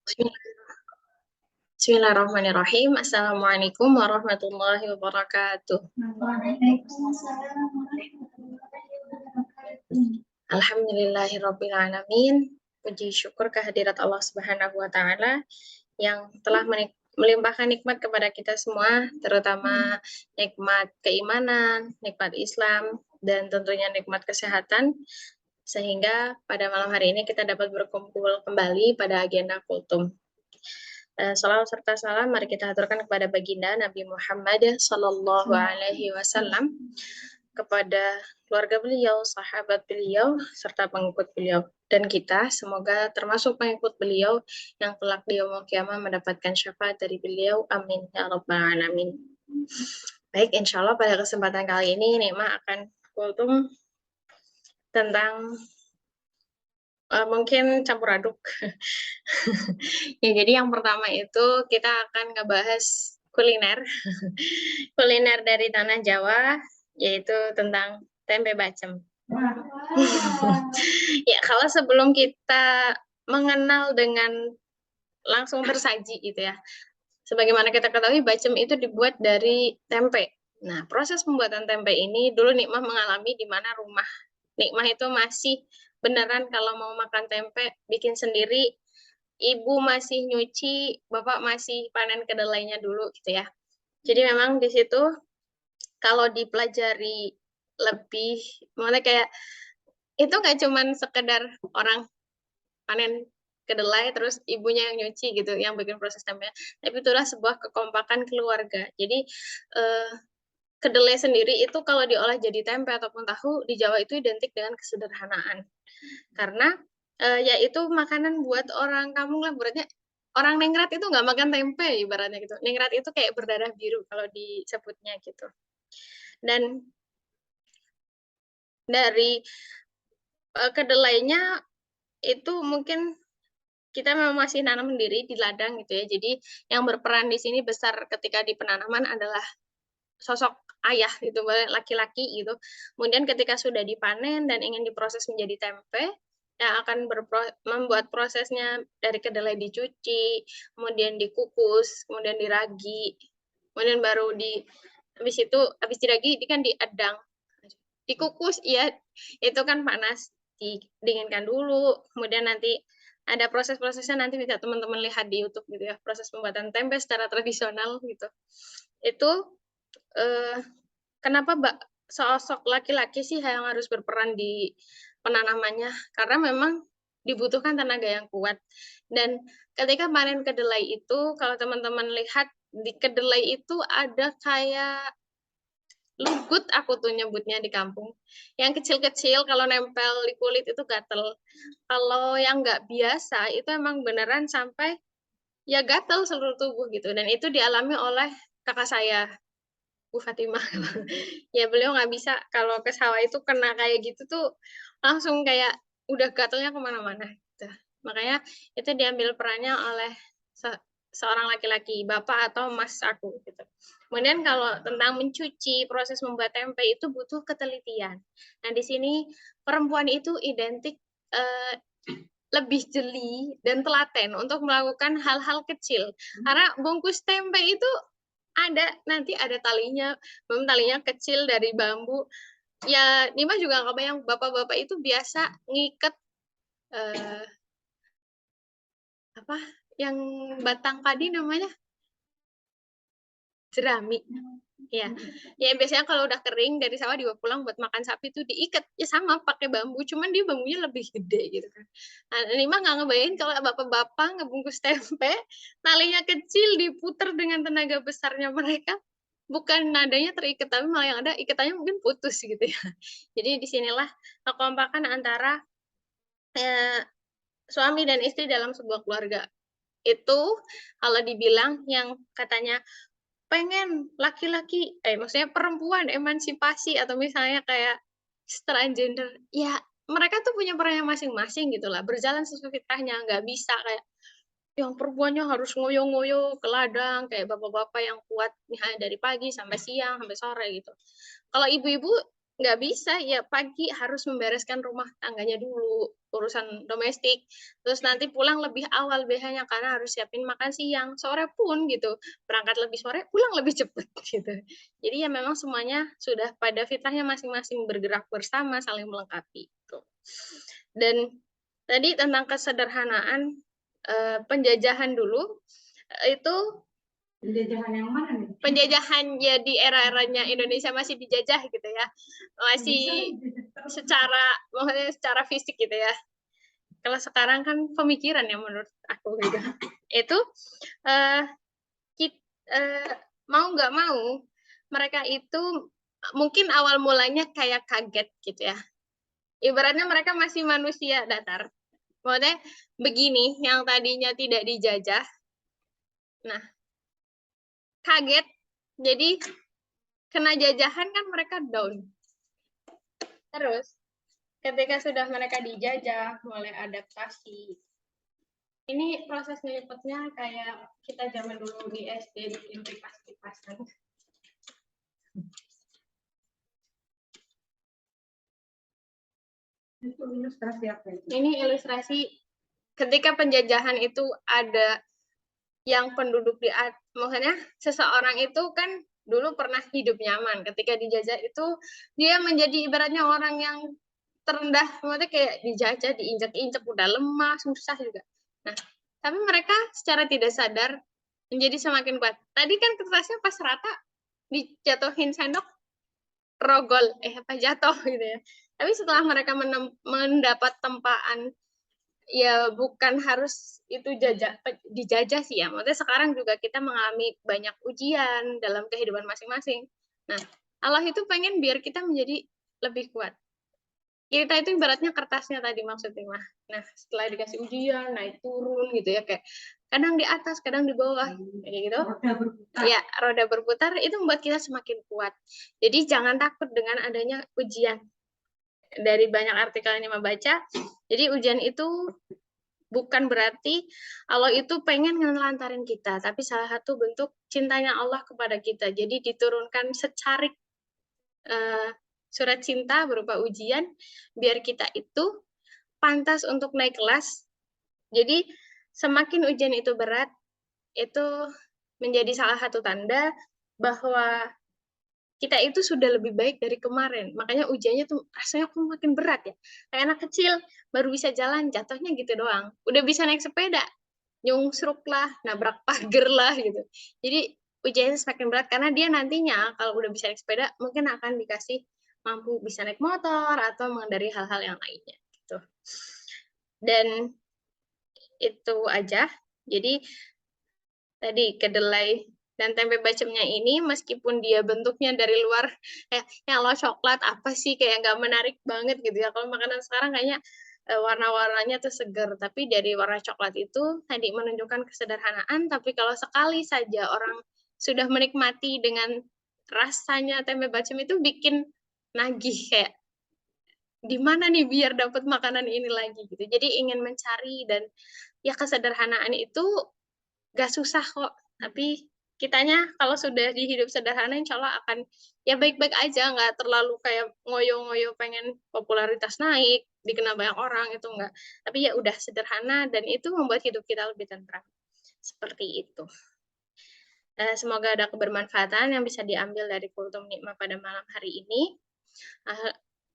Bismillah- Bismillahirrahmanirrahim. Assalamualaikum warahmatullahi wabarakatuh. Waalaikumsalam warahmatullahi wabarakatuh. Alhamdulillahirabbil alamin. Puji syukur kehadirat Allah Subhanahu wa taala yang telah melimpahkan nikmat kepada kita semua, terutama nikmat keimanan, nikmat Islam, dan tentunya nikmat kesehatan, sehingga pada malam hari ini kita dapat berkumpul kembali pada agenda kultum. Salawat serta salam mari kita aturkan kepada baginda Nabi Muhammad Sallallahu Alaihi Wasallam, kepada keluarga beliau, sahabat beliau, serta pengikut beliau. Dan kita semoga termasuk pengikut beliau yang kelak di yaumul kiamah mendapatkan syafaat dari beliau. Amin ya rabbal alamin. Baik, insya Allah pada kesempatan kali ini Nikma akan kultum tentang mungkin campur aduk. Ya, jadi yang pertama itu kita akan ngebahas kuliner. Kuliner dari tanah Jawa, yaitu tentang tempe bacem. Ya, kalau sebelum kita mengenal dengan langsung tersaji gitu ya. Sebagaimana kita ketahui, bacem itu dibuat dari tempe. Nah, proses pembuatan tempe ini dulu Nikmah mengalami di mana rumah Nikmah itu masih beneran kalau mau makan tempe bikin sendiri, ibu masih nyuci, bapak masih panen kedelainya dulu gitu ya. Jadi memang di situ kalau dipelajari lebih, maksudnya kayak itu nggak cuman sekedar orang panen kedelai terus ibunya yang nyuci gitu, yang bikin proses tempe, tapi itulah sebuah kekompakan keluarga. Jadi kedelai sendiri itu kalau diolah jadi tempe ataupun tahu di Jawa itu identik dengan kesederhanaan. Karena ya itu makanan buat orang kampung lah, beratnya orang Ningrat itu nggak makan tempe ibaratnya gitu. Ningrat itu kayak berdarah biru kalau disebutnya gitu. Dan dari kedelainya itu mungkin kita memang masih nanam sendiri di ladang gitu ya. Jadi yang berperan di sini besar ketika di penanaman adalah sosok ayah gitu, laki-laki gitu. Kemudian ketika sudah dipanen dan ingin diproses menjadi tempe, yang akan membuat prosesnya dari kedelai dicuci, kemudian dikukus, kemudian diragi, kemudian baru habis itu habis diragi ini kan diadang, dikukus ya, itu kan panas, didinginkan dulu, kemudian nanti ada proses-prosesnya, nanti bisa teman-teman lihat di YouTube gitu ya, proses pembuatan tempe secara tradisional gitu. Itu kenapa sosok laki-laki sih yang harus berperan di penanamannya? Karena memang dibutuhkan tenaga yang kuat. Dan ketika panen kedelai itu, kalau teman-teman lihat di kedelai itu ada kayak lugut, aku tuh nyebutnya di kampung. Yang kecil-kecil kalau nempel di kulit itu gatel. Kalau yang nggak biasa itu emang beneran sampai ya gatel seluruh tubuh gitu. Dan itu dialami oleh kakak saya, Bu Fatimah. Ya beliau nggak bisa kalau ke sawah itu kena kayak gitu tuh langsung kayak udah gatelnya kemana-mana gitu. Makanya itu diambil perannya oleh seorang laki-laki, bapak atau mas aku gitu. Kemudian kalau tentang mencuci, proses membuat tempe itu butuh ketelitian. Nah di sini perempuan itu identik eh, lebih jeli dan telaten untuk melakukan hal-hal kecil. Karena bungkus tempe itu nanti ada talinya, belum talinya kecil dari bambu. Ya, Nima juga nggak kebayang bapak-bapak itu biasa ngiket eh, apa yang batang padi namanya jerami. Ya, ya biasanya kalau udah kering dari sawah dibawa pulang buat makan sapi itu diikat ya sama pakai bambu, cuman dia bambunya lebih gede gitu kan. Nah, Nima nggak ngebayangin kalau bapak-bapak ngebungkus tempe, talinya kecil diputer dengan tenaga besarnya mereka, bukan nadanya terikat tapi malah yang ada ikatannya mungkin putus gitu ya. Jadi disinilah kekompakan antara eh, suami dan istri dalam sebuah keluarga. Itu kalau dibilang yang katanya pengen laki-laki, maksudnya perempuan emansipasi atau misalnya kayak transgender, ya mereka tuh punya perannya masing-masing gitu lah, berjalan sesuai fitrahnya, nggak bisa kayak yang perempuannya harus ngoyo-ngoyo ke ladang kayak bapak-bapak yang kuat misalnya dari pagi sampai siang sampai sore gitu. Kalau ibu-ibu nggak bisa, ya pagi harus membereskan rumah tangganya dulu, urusan domestik, terus nanti pulang lebih awal biasanya karena harus siapin makan siang, sore pun gitu, berangkat lebih sore, pulang lebih cepat gitu. Jadi ya memang semuanya sudah pada fitrahnya masing-masing bergerak bersama, saling melengkapi gitu. Dan tadi tentang kesederhanaan, penjajahan dulu, itu Penjajahan yang mana nih? penjajahan ya di era-eranya Indonesia masih dijajah gitu ya. Masih maksudnya secara fisik gitu ya. Kalau sekarang kan pemikiran ya menurut aku gitu. Itu eh, mau nggak mau mereka itu mungkin awal mulanya kayak kaget gitu ya. Ibaratnya mereka masih manusia datar. Maksudnya begini, yang tadinya tidak dijajah, nah kaget, jadi kena jajahan kan mereka down. Terus ketika sudah mereka dijajah, mulai adaptasi. Ini proses lipatnya kayak kita zaman dulu di SD bikin kipas-kipasan. Itu ilustrasi apa itu? Ini ilustrasi ketika penjajahan itu ada yang penduduk maksudnya seseorang itu kan dulu pernah hidup nyaman. Ketika dijajah itu dia menjadi ibaratnya orang yang terendah, maksudnya kayak dijajah, diinjak-injak, udah lemah, susah juga. Nah, tapi mereka secara tidak sadar menjadi semakin kuat. Tadi kan kertasnya pas rata dijatuhin sendok, rogol, apa jatuh gitu ya. Tapi setelah mereka mendapat tempaan, ya bukan harus itu dijajah sih ya. Maksudnya sekarang juga kita mengalami banyak ujian dalam kehidupan masing-masing. Nah, Allah itu pengen biar kita menjadi lebih kuat. Kita itu ibaratnya kertasnya tadi maksudnya mah. Nah, setelah dikasih ujian, naik turun gitu ya, kayak kadang di atas, kadang di bawah, kayak gitu. Roda berputar. Ya, roda berputar itu membuat kita semakin kuat. Jadi jangan takut dengan adanya ujian. Dari banyak artikel yang Ima baca, jadi ujian itu bukan berarti Allah itu pengen ngelantarin kita, tapi salah satu bentuk cintanya Allah kepada kita. Jadi diturunkan secarik surat cinta berupa ujian, biar kita itu pantas untuk naik kelas. Jadi semakin ujian itu berat, itu menjadi salah satu tanda bahwa kita itu sudah lebih baik dari kemarin. Makanya ujiannya tuh rasanya kok makin berat ya. Kayak anak kecil baru bisa jalan, jatuhnya gitu doang. Udah bisa naik sepeda, nyungsruk lah, nabrak pagar lah gitu. Jadi ujiannya semakin berat karena dia nantinya kalau udah bisa naik sepeda mungkin akan dikasih mampu bisa naik motor atau mengendari hal-hal yang lainnya gitu. Dan itu aja. Jadi tadi kedelai dan tempe bacemnya ini meskipun dia bentuknya dari luar kayak lo coklat apa sih kayak nggak menarik banget gitu ya. Kalau makanan sekarang kayaknya warna-warnanya tuh seger, tapi dari warna coklat itu tadi menunjukkan kesederhanaan, tapi kalau sekali saja orang sudah menikmati dengan rasanya tempe bacem itu bikin nagih kayak di mana nih biar dapat makanan ini lagi gitu. Jadi ingin mencari dan ya kesederhanaan itu gak susah kok. Tapi kitanya kalau sudah di hidup sederhana insya Allah akan ya baik-baik aja, nggak terlalu kayak ngoyo-ngoyo pengen popularitas naik, dikenal banyak orang itu enggak. Tapi ya udah sederhana dan itu membuat hidup kita lebih tentram. Seperti itu. Semoga ada kebermanfaatan yang bisa diambil dari kultum nikmah pada malam hari ini.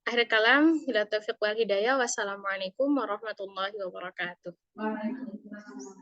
Akhir kalam, bila taufiq wal hidayah. Wassalamualaikum warahmatullahi wabarakatuh. Waalaikumsalam.